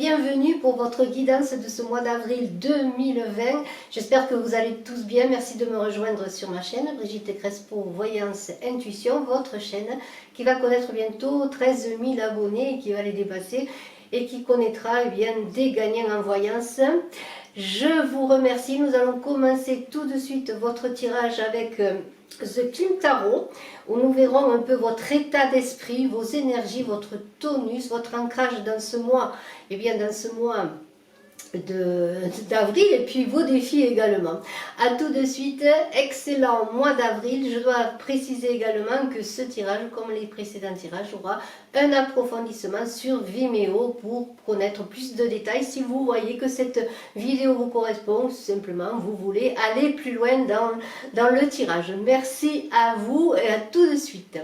bienvenue pour votre guidance de ce mois d'avril 2020. J'espère que vous allez tous bien. Merci de me rejoindre sur ma chaîne, Brigitte Crespo, Voyance Intuition, votre chaîne qui va connaître bientôt 13 000 abonnés et qui va les dépasser et qui connaîtra des gagnants en voyance. Je vous remercie. Nous allons commencer tout de suite votre tirage avec The Clim Tarot, où nous verrons un peu votre état d'esprit, vos énergies, votre tonus, votre ancrage dans ce mois, dans ce mois d'avril, et puis vos défis également. A tout de suite, excellent mois d'avril. Je dois préciser également que ce tirage, comme les précédents tirages, aura un approfondissement sur Vimeo pour connaître plus de détails. Si vous voyez que cette vidéo vous correspond, ou simplement vous voulez aller plus loin dans le tirage. Merci à vous et à tout de suite.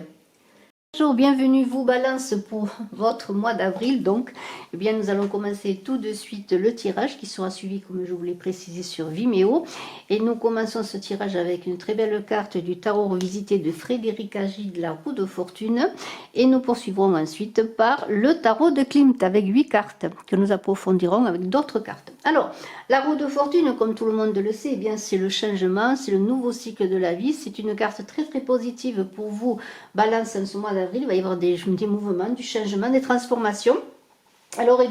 Bonjour, bienvenue vous Balance pour votre mois d'avril. Donc, nous allons commencer tout de suite le tirage qui sera suivi, comme je vous l'ai précisé, sur Vimeo. Et nous commençons ce tirage avec une très belle carte du tarot revisité de Frédéric Agi de la roue de fortune. Et nous poursuivrons ensuite par le tarot de Klimt avec 8 cartes que nous approfondirons avec d'autres cartes. Alors, la roue de fortune, comme tout le monde le sait, c'est le changement, c'est le nouveau cycle de la vie. C'est une carte très très positive pour vous Balance en ce mois d'avril. Il va y avoir des mouvements, du changement, des transformations. Alors,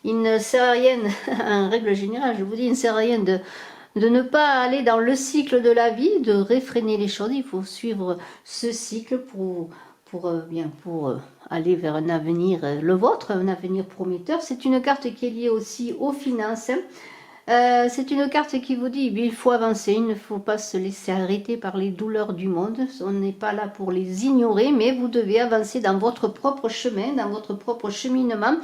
il ne sert à rien, en règle générale, je vous dis, il ne sert à rien de ne pas aller dans le cycle de la vie, de réfréner les choses. Il faut suivre ce cycle pour aller vers un avenir, le vôtre, un avenir prometteur. C'est une carte qui est liée aussi aux finances. C'est une carte qui vous dit il faut avancer, il ne faut pas se laisser arrêter par les douleurs du monde. On n'est pas là pour les ignorer, mais vous devez avancer dans votre propre chemin, dans votre propre cheminement.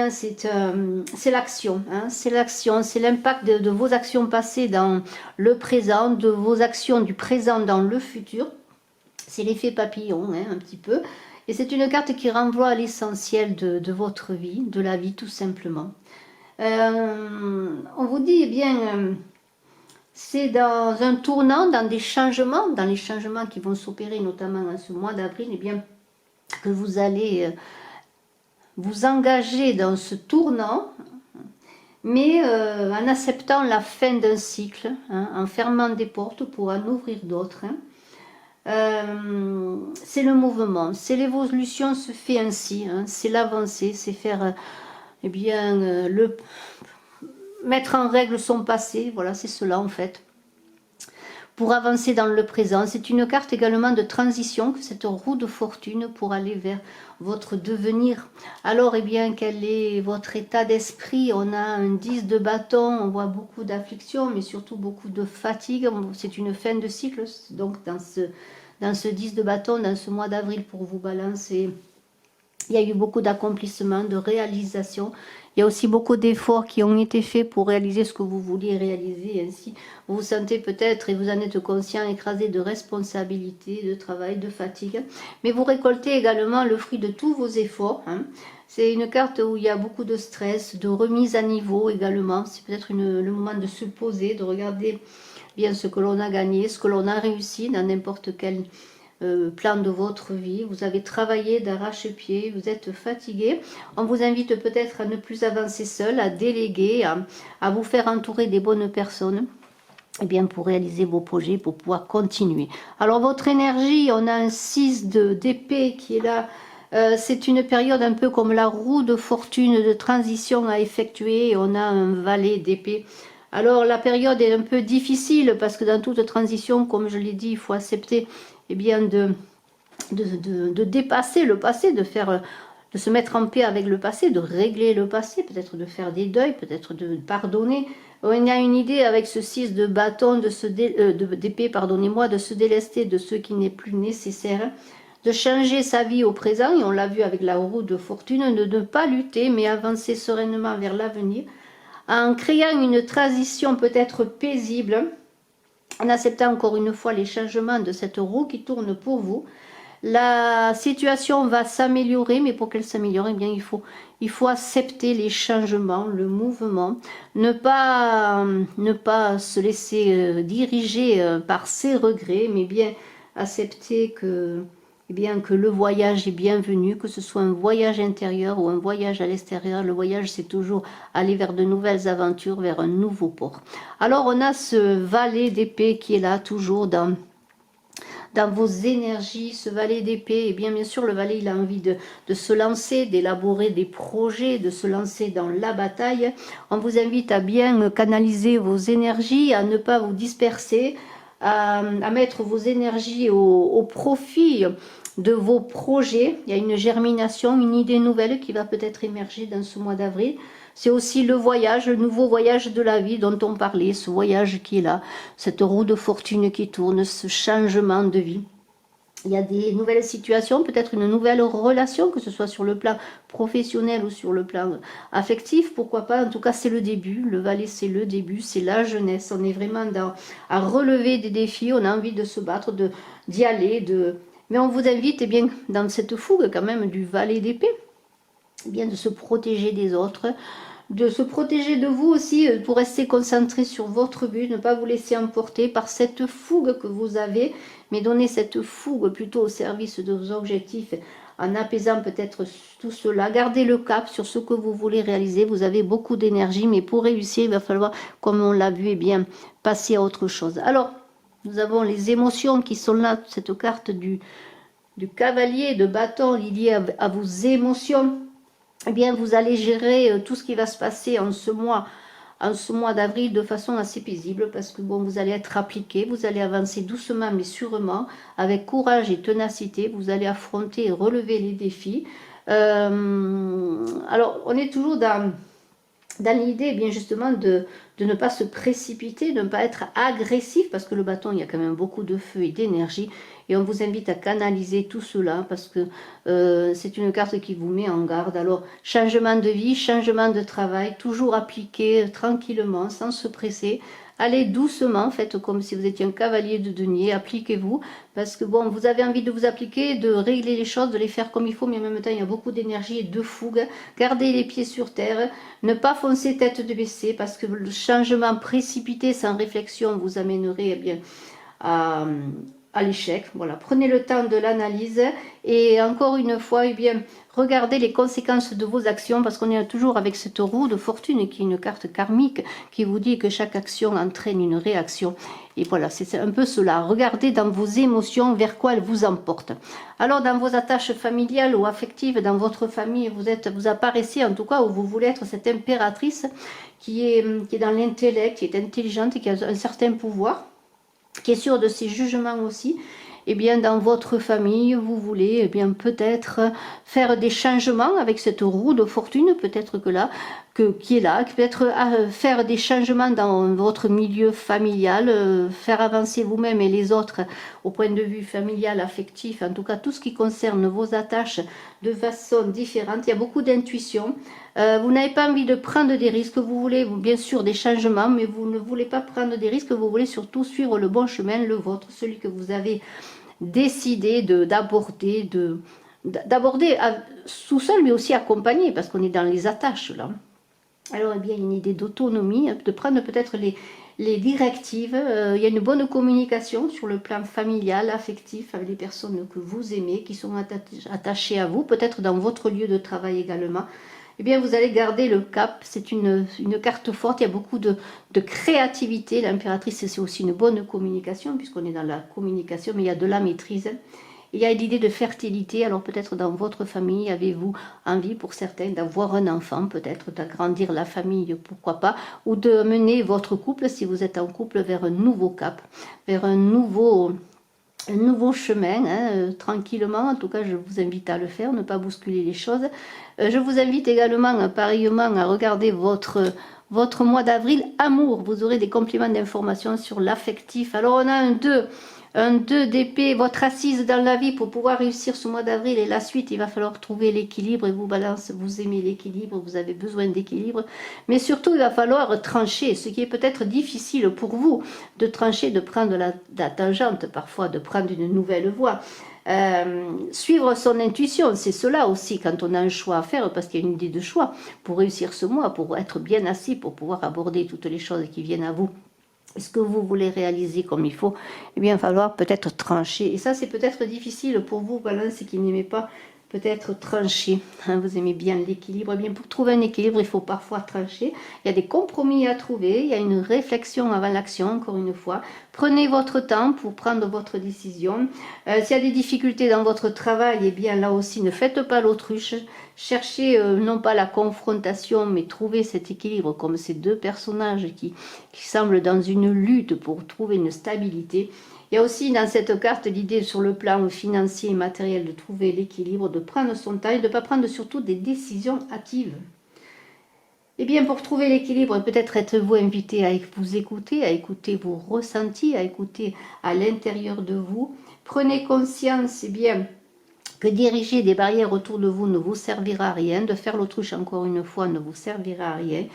C'est l'action, c'est l'action, c'est l'impact de vos actions passées dans le présent, de vos actions du présent dans le futur. C'est l'effet papillon, un petit peu. Et c'est une carte qui renvoie à l'essentiel de votre vie, de la vie tout simplement. On vous dit, c'est dans un tournant, dans les changements qui vont s'opérer, notamment en ce mois d'avril, que vous allez vous engager dans ce tournant, mais en acceptant la fin d'un cycle, en fermant des portes pour en ouvrir d'autres. C'est le mouvement, c'est l'évolution se fait ainsi, c'est l'avancée, c'est faire... mettre en règle son passé, voilà, c'est cela en fait, pour avancer dans le présent. C'est une carte également de transition, cette roue de fortune pour aller vers votre devenir. Alors, quel est votre état d'esprit? On a un 10 de bâton, on voit beaucoup d'affliction, mais surtout beaucoup de fatigue. C'est une fin de cycle, donc dans ce 10 de bâton, dans ce mois d'avril pour vous balancer. Il y a eu beaucoup d'accomplissements, de réalisations. Il y a aussi beaucoup d'efforts qui ont été faits pour réaliser ce que vous vouliez réaliser. Ainsi, vous vous sentez peut-être, et vous en êtes conscient, écrasé de responsabilités, de travail, de fatigue. Mais vous récoltez également le fruit de tous vos efforts. C'est une carte où il y a beaucoup de stress, de remise à niveau également. C'est peut-être le moment de se poser, de regarder ce que l'on a gagné, ce que l'on a réussi dans n'importe quel plan de votre vie. Vous avez travaillé d'arrache-pied, vous êtes fatigué. On vous invite peut-être à ne plus avancer seul, à déléguer, à vous faire entourer des bonnes personnes pour réaliser vos projets, pour pouvoir continuer. Alors votre énergie, on a un 6 d'épée qui est là. C'est une période un peu comme la roue de fortune de transition à effectuer. On a un valet d'épée. Alors la période est un peu difficile parce que dans toute transition, comme je l'ai dit, il faut accepter de dépasser le passé, de se mettre en paix avec le passé, de régler le passé, peut-être de faire des deuils, peut-être de pardonner. On a une idée avec ce 6 de bâton, d'épée, pardonnez-moi, de se délester de ce qui n'est plus nécessaire, de changer sa vie au présent, et on l'a vu avec la roue de fortune, de ne pas lutter, mais avancer sereinement vers l'avenir, en créant une transition peut-être paisible, en acceptant encore une fois les changements de cette roue qui tourne pour vous. La situation va s'améliorer, mais pour qu'elle s'améliore, il faut accepter les changements, le mouvement, ne pas se laisser diriger par ses regrets, mais bien accepter que eh bien, que le voyage est bienvenu, que ce soit un voyage intérieur ou un voyage à l'extérieur. Le voyage, c'est toujours aller vers de nouvelles aventures, vers un nouveau port. Alors, on a ce valet d'épée qui est là, toujours dans vos énergies, ce valet d'épée. Et bien sûr, le valet, il a envie de se lancer, d'élaborer des projets, de se lancer dans la bataille. On vous invite à bien canaliser vos énergies, à ne pas vous disperser, à mettre vos énergies au profit de vos projets. Il y a une germination, une idée nouvelle qui va peut-être émerger dans ce mois d'avril. C'est aussi le voyage, le nouveau voyage de la vie dont on parlait, ce voyage qui est là, cette roue de fortune qui tourne, ce changement de vie. Il y a des nouvelles situations, peut-être une nouvelle relation, que ce soit sur le plan professionnel ou sur le plan affectif, pourquoi pas. En tout cas, c'est le début. Le valet, c'est le début, c'est la jeunesse. On est vraiment à relever des défis, on a envie de se battre, d'y aller. Mais on vous invite, eh bien, dans cette fougue quand même du valet d'épée, eh bien, de se protéger des autres, de se protéger de vous aussi, pour rester concentré sur votre but, ne pas vous laisser emporter par cette fougue que vous avez, mais donner cette fougue plutôt au service de vos objectifs, en apaisant peut-être tout cela. Gardez le cap sur ce que vous voulez réaliser. Vous avez beaucoup d'énergie, mais pour réussir, il va falloir, comme on l'a vu, eh bien, passer à autre chose. Alors, nous avons les émotions qui sont là, cette carte du cavalier de bâton liée à vos émotions. Eh bien, vous allez gérer tout ce qui va se passer en ce mois d'avril de façon assez paisible, parce que bon, vous allez être appliqué, vous allez avancer doucement mais sûrement, avec courage et ténacité, vous allez affronter et relever les défis. Alors, on est toujours dans l'idée, bien justement, de ne pas se précipiter, de ne pas être agressif, parce que le bâton, il y a quand même beaucoup de feu et d'énergie, et on vous invite à canaliser tout cela, parce que c'est une carte qui vous met en garde. Alors, changement de vie, changement de travail, toujours appliqué tranquillement, sans se presser. Allez doucement, faites comme si vous étiez un cavalier de denier, appliquez-vous, parce que bon, vous avez envie de vous appliquer, de régler les choses, de les faire comme il faut, mais en même temps, il y a beaucoup d'énergie et de fougue. Gardez les pieds sur terre, ne pas foncer tête de baissée, parce que le changement précipité, sans réflexion, vous amènerait, eh bien, à l'échec. Voilà, prenez le temps de l'analyse et encore une fois, eh bien, regardez les conséquences de vos actions, parce qu'on est toujours avec cette roue de fortune qui est une carte karmique qui vous dit que chaque action entraîne une réaction. Et voilà, c'est un peu cela. Regardez dans vos émotions vers quoi elles vous emportent. Alors, dans vos attaches familiales ou affectives, dans votre famille, vous apparaissez en tout cas, où vous voulez être cette impératrice qui est dans l'intellect, qui est intelligente, qui a un certain pouvoir, qui est sûre de ses jugements aussi. Eh bien, dans votre famille, vous voulez, eh bien, peut-être faire des changements avec cette roue de fortune, peut-être qui est là, peut-être faire des changements dans votre milieu familial, faire avancer vous-même et les autres au point de vue familial, affectif, en tout cas tout ce qui concerne vos attaches de façon différente. Il y a beaucoup d'intuition. Vous n'avez pas envie de prendre des risques, vous voulez bien sûr des changements, mais vous ne voulez pas prendre des risques, vous voulez surtout suivre le bon chemin, le vôtre, celui que vous avez décidé d'aborder tout seul, mais aussi accompagné, parce qu'on est dans les attaches là. Alors, eh bien, une idée d'autonomie, de prendre peut-être les directives. Il y a une bonne communication sur le plan familial, affectif, avec les personnes que vous aimez, qui sont attachées à vous, peut-être dans votre lieu de travail également. Eh bien, vous allez garder le cap. C'est une carte forte. Il y a beaucoup de créativité. L'impératrice, c'est aussi une bonne communication, puisqu'on est dans la communication, mais il y a de la maîtrise. Il y a l'idée de fertilité. Alors, peut-être dans votre famille, avez-vous envie, pour certains, d'avoir un enfant, peut-être d'agrandir la famille, pourquoi pas, ou de mener votre couple, si vous êtes en couple, vers un nouveau cap, vers un nouveau chemin, hein, tranquillement. En tout cas, je vous invite à le faire, ne pas bousculer les choses. Je vous invite également, pareillement, à regarder votre mois d'avril amour. Vous aurez des compléments d'information sur l'affectif. Alors, on a un 2 d'épée, votre assise dans la vie pour pouvoir réussir ce mois d'avril et la suite. Il va falloir trouver l'équilibre, et vous, Balance, vous aimez l'équilibre, vous avez besoin d'équilibre, mais surtout il va falloir trancher, ce qui est peut-être difficile pour vous, de trancher, de prendre la tangente, parfois de prendre une nouvelle voie. Suivre son intuition, c'est cela aussi quand on a un choix à faire, parce qu'il y a une idée de choix pour réussir ce mois, pour être bien assis, pour pouvoir aborder toutes les choses qui viennent à vous Est-ce que vous voulez réaliser comme il faut? Eh bien, il va falloir peut-être trancher. Et ça, c'est peut-être difficile pour vous, Balance, qui n'aimez pas peut-être trancher. Hein, vous aimez bien l'équilibre. Eh bien, pour trouver un équilibre, il faut parfois trancher. Il y a des compromis à trouver. Il y a une réflexion avant l'action, encore une fois. Prenez votre temps pour prendre votre décision. S'il y a des difficultés dans votre travail, eh bien, là aussi, ne faites pas l'autruche. Cherchez non pas la confrontation, mais trouver cet équilibre comme ces deux personnages qui semblent dans une lutte pour trouver une stabilité. Il y a aussi dans cette carte l'idée sur le plan financier et matériel de trouver l'équilibre, de prendre son temps et de ne pas prendre surtout des décisions hâtives. Eh bien, pour trouver l'équilibre, peut-être êtes-vous invité à vous écouter, à écouter vos ressentis, à écouter à l'intérieur de vous. Prenez conscience, eh bien, que diriger des barrières autour de vous ne vous servira à rien, de faire l'autruche encore une fois ne vous servira à rien.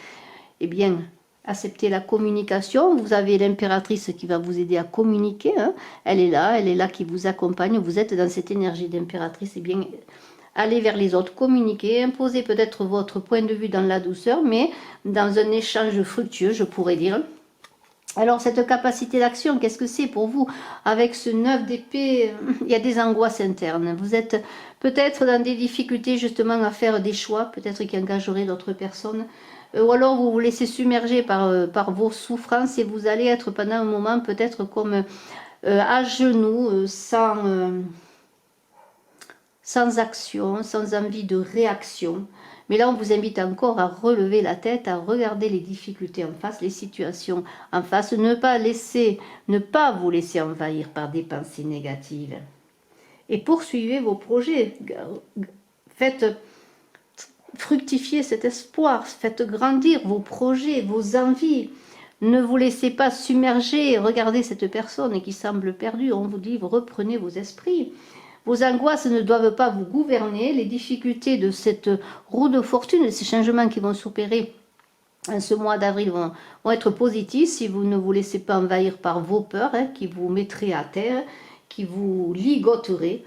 Eh bien, acceptez la communication. Vous avez l'impératrice qui va vous aider à communiquer. Hein. Elle est là qui vous accompagne. Vous êtes dans cette énergie d'impératrice. Eh bien, allez vers les autres, communiquez, imposez peut-être votre point de vue dans la douceur, mais dans un échange fructueux, je pourrais dire. Alors, cette capacité d'action, qu'est-ce que c'est pour vous? Avec ce 9 d'épée, il y a des angoisses internes. Vous êtes peut-être dans des difficultés justement à faire des choix, peut-être qui engageraient d'autres personnes. Ou alors vous vous laissez submerger par vos souffrances et vous allez être pendant un moment peut-être comme à genoux, sans action, sans envie de réaction. Mais là, on vous invite encore à relever la tête, à regarder les difficultés en face, les situations en face, ne pas vous laisser envahir par des pensées négatives. Et poursuivez vos projets. Faites fructifier cet espoir, faites grandir vos projets, vos envies. Ne vous laissez pas submerger. Regardez cette personne qui semble perdue. On vous dit, reprenez vos esprits. Vos angoisses ne doivent pas vous gouverner. Les difficultés de cette roue de fortune, ces changements qui vont s'opérer en ce mois d'avril vont être positifs si vous ne vous laissez pas envahir par vos peurs, hein, qui vous mettraient à terre, qui vous ligoteraient.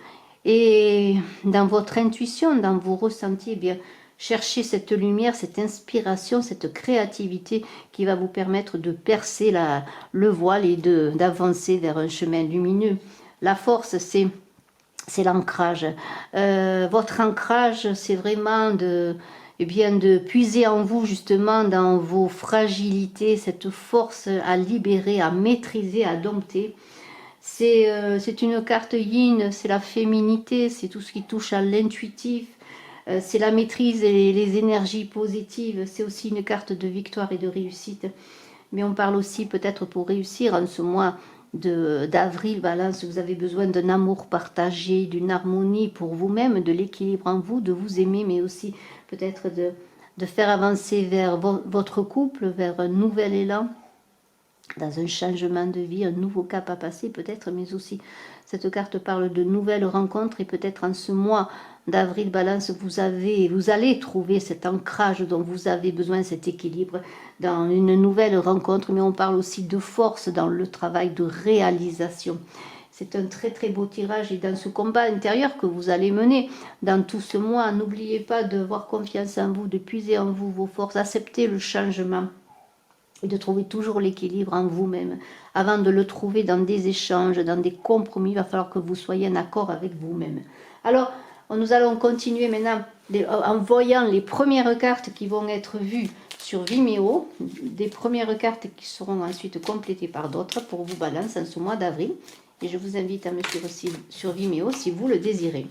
Et dans votre intuition, dans vos ressentis, eh bien, cherchez cette lumière, cette inspiration, cette créativité qui va vous permettre de percer le voile et d'avancer vers un chemin lumineux. La force, c'est l'ancrage. Votre ancrage, c'est vraiment de puiser en vous, justement, dans vos fragilités, cette force à libérer, à maîtriser, à dompter. C'est une carte yin, c'est la féminité, c'est tout ce qui touche à l'intuitif, c'est la maîtrise et les énergies positives, c'est aussi une carte de victoire et de réussite. Mais on parle aussi peut-être pour réussir en ce mois d'avril, Balance, vous avez besoin d'un amour partagé, d'une harmonie pour vous-même, de l'équilibre en vous, de vous aimer, mais aussi peut-être de faire avancer vers votre couple, vers un nouvel élan, dans un changement de vie, un nouveau cap à passer peut-être, mais aussi cette carte parle de nouvelles rencontres et peut-être en ce mois d'avril, Balance, vous allez trouver cet ancrage dont vous avez besoin, cet équilibre dans une nouvelle rencontre, mais on parle aussi de force dans le travail de réalisation. C'est un très très beau tirage et dans ce combat intérieur que vous allez mener dans tout ce mois, n'oubliez pas d'avoir confiance en vous, de puiser en vous vos forces, accepter le changement et de trouver toujours l'équilibre en vous-même. Avant de le trouver dans des échanges, dans des compromis, il va falloir que vous soyez en accord avec vous-même. Alors, nous allons continuer maintenant en voyant les premières cartes qui vont être vues sur Vimeo, des premières cartes qui seront ensuite complétées par d'autres pour vous, Balance, en ce mois d'avril. Et je vous invite à me suivre aussi sur Vimeo si vous le désirez.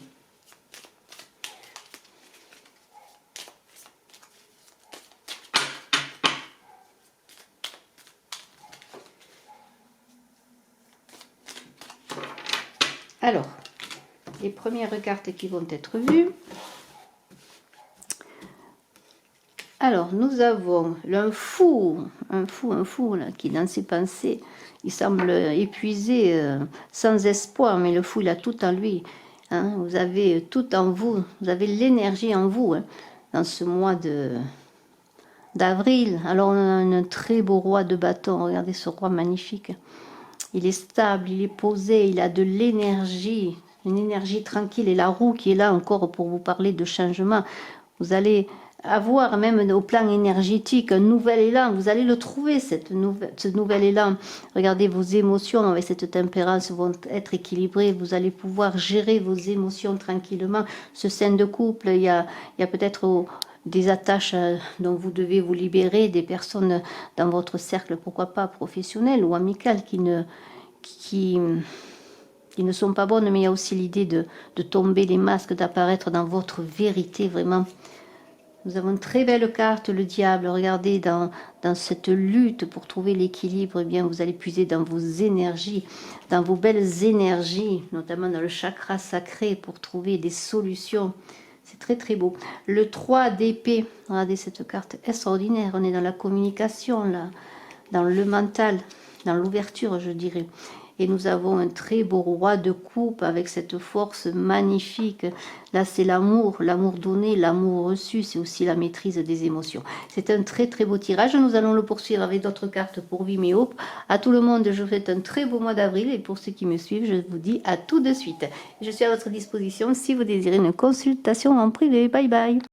Alors, les premières cartes qui vont être vues. Alors, nous avons un fou là, qui dans ses pensées, il semble épuisé, sans espoir, mais le fou, il a tout en lui. Hein, vous avez tout en vous, vous avez l'énergie en vous, hein, dans ce mois d'avril. Alors, on a un très beau roi de bâton, regardez ce roi magnifique. Il est stable, il est posé, il a de l'énergie, une énergie tranquille. Et la roue qui est là encore pour vous parler de changement. Vous allez avoir même au plan énergétique un nouvel élan. Vous allez le trouver, ce nouvel élan. Regardez, vos émotions avec cette tempérance vont être équilibrées. Vous allez pouvoir gérer vos émotions tranquillement. Ce sein de couple, il y a peut-être des attaches dont vous devez vous libérer, des personnes dans votre cercle, pourquoi pas professionnel ou amical, qui ne sont pas bonnes, mais il y a aussi l'idée de tomber les masques, d'apparaître dans votre vérité, vraiment. Nous avons une très belle carte, le diable. Regardez, dans cette lutte pour trouver l'équilibre, eh bien, vous allez puiser dans vos énergies, dans vos belles énergies, notamment dans le chakra sacré, pour trouver des solutions. C'est très très beau. Le 3 d'épée, regardez cette carte extraordinaire. On est dans la communication, là, dans le mental, dans l'ouverture, je dirais. Et nous avons un très beau roi de coupe avec cette force magnifique. Là, c'est l'amour donné, l'amour reçu, c'est aussi la maîtrise des émotions. C'est un très très beau tirage. Nous allons le poursuivre avec d'autres cartes pour Vimeo. À tout le monde, je vous souhaite un très beau mois d'avril. Et pour ceux qui me suivent, je vous dis à tout de suite. Je suis à votre disposition si vous désirez une consultation en privé. Bye bye.